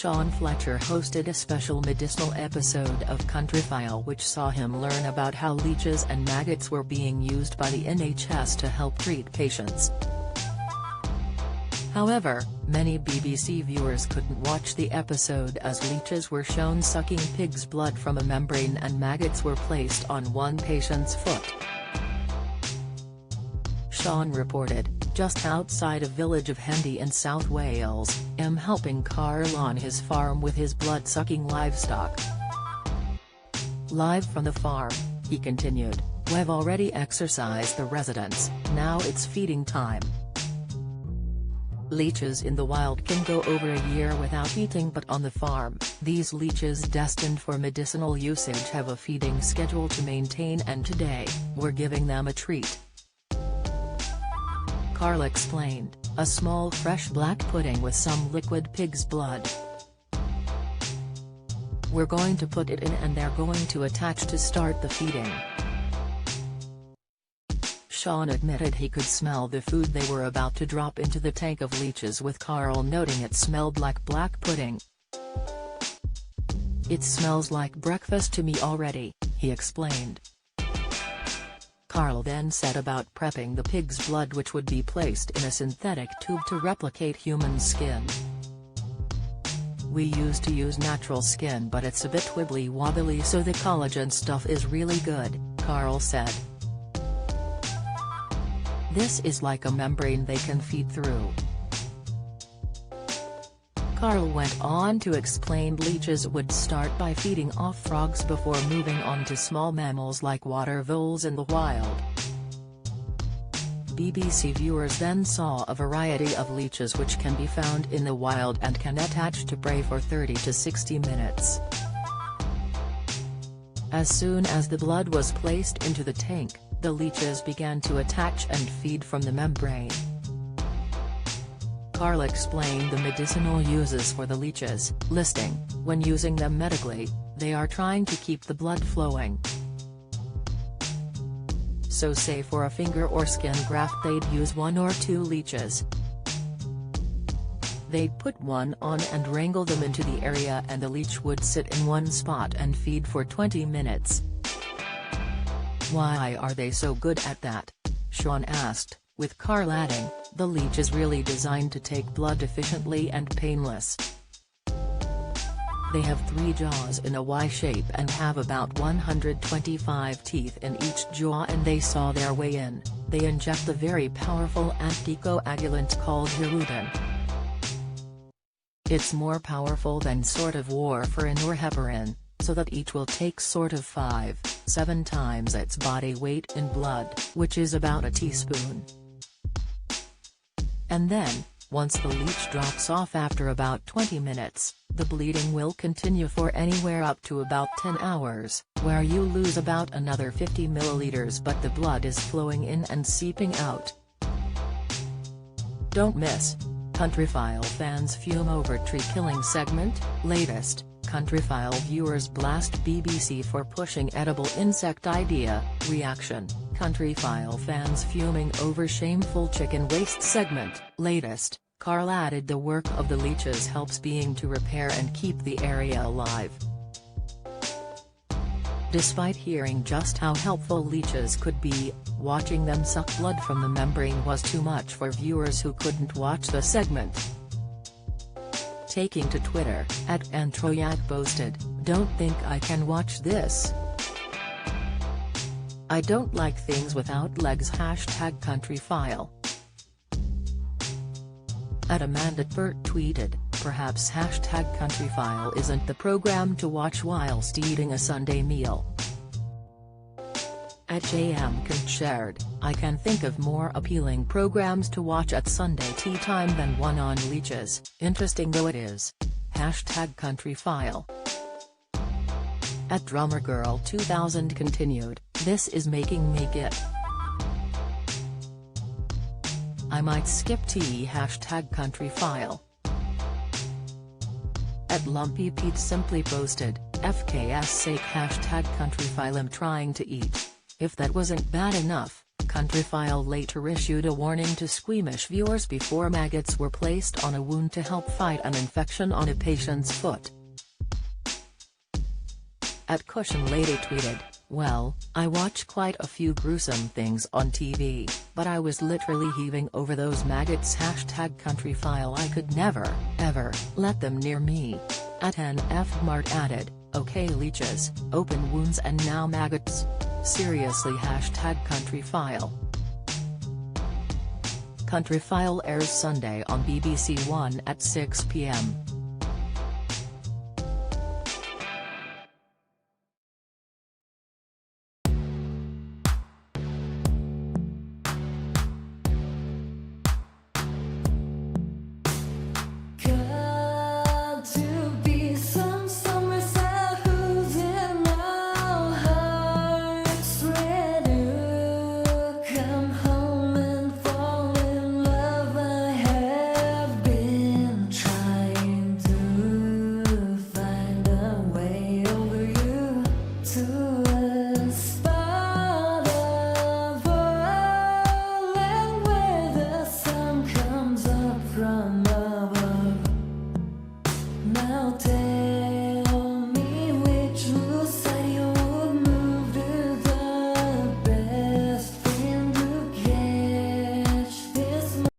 Sean Fletcher hosted a special medicinal episode of Countryfile which saw him learn about how leeches and maggots were being used by the NHS to help treat patients. However, many BBC viewers couldn't watch the episode as leeches were shown sucking pig's blood from a membrane and maggots were placed on one patient's foot. Sean reported, just outside a village of Hendy in South Wales, I'm helping Carl on his farm with his blood-sucking livestock. Live from the farm, he continued, we've already exercised the residents, now it's feeding time. Leeches in the wild can go over a year without eating, but on the farm, these leeches destined for medicinal usage have a feeding schedule to maintain, and today, we're giving them a treat. Carl explained, a small fresh black pudding with some liquid pig's blood. We're going to put it in and they're going to attach to start the feeding. Sean admitted he could smell the food they were about to drop into the tank of leeches, with Carl noting it smelled like black pudding. It smells like breakfast to me already, he explained. Carl then said about prepping the pig's blood, which would be placed in a synthetic tube to replicate human skin. We used to use natural skin, but it's a bit wibbly wobbly, so the collagen stuff is really good, Carl said. This is like a membrane they can feed through. Carl went on to explain leeches would start by feeding off frogs before moving on to small mammals like water voles in the wild. BBC viewers then saw a variety of leeches which can be found in the wild and can attach to prey for 30 to 60 minutes. As soon as the blood was placed into the tank, the leeches began to attach and feed from the membrane. Carl explained the medicinal uses for the leeches, listing, when using them medically, they are trying to keep the blood flowing. So say for a finger or skin graft they'd use 1 or 2 leeches. They'd put one on and wrangle them into the area, and the leech would sit in one spot and feed for 20 minutes. Why are they so good at that? Sean asked, with Carl adding, the leech is really designed to take blood efficiently and painless. They have 3 jaws in a Y shape and have about 125 teeth in each jaw, and they saw their way in. They inject the very powerful anticoagulant called hirudin. It's more powerful than sort of warfarin or heparin, so that each will take sort of 5-7 times its body weight in blood, which is about a teaspoon. And then, once the leech drops off after about 20 minutes, the bleeding will continue for anywhere up to about 10 hours, where you lose about another 50 milliliters, but the blood is flowing in and seeping out. Don't miss Countryfile fans fume over tree killing segment, latest. Countryfile viewers blast BBC for pushing edible insect idea, reaction, Countryfile fans fuming over shameful chicken waste segment, latest, Carl added the work of the leeches helps being to repair and keep the area alive. Despite hearing just how helpful leeches could be, watching them suck blood from the membrane was too much for viewers who couldn't watch the segment. Taking to Twitter, @Entroyak posted, "Don't think I can watch this. I don't like things without legs." #Countryfile. @AmandaBert tweeted, perhaps #Countryfile isn't the program to watch whilst eating a Sunday meal. @JMKent shared, I can think of more appealing programs to watch at Sunday tea time than one on leeches, interesting though it is. #Countryfile. @DrummerGirl2000 continued, this is making me git. I might skip tea. #Countryfile. @LumpyPete simply posted, FK's sake #Countryfile. I'm trying to eat. If that wasn't bad enough, Countryfile later issued a warning to squeamish viewers before maggots were placed on a wound to help fight an infection on a patient's foot. At Cushion Lady tweeted, "Well, I watch quite a few gruesome things on TV, but I was literally heaving over those maggots. #Countryfile I could never, ever, let them near me." At NF Mart added, "Okay leeches, open wounds and now maggots? Seriously #Countryfile." Countryfile airs Sunday on BBC One at 6 p.m.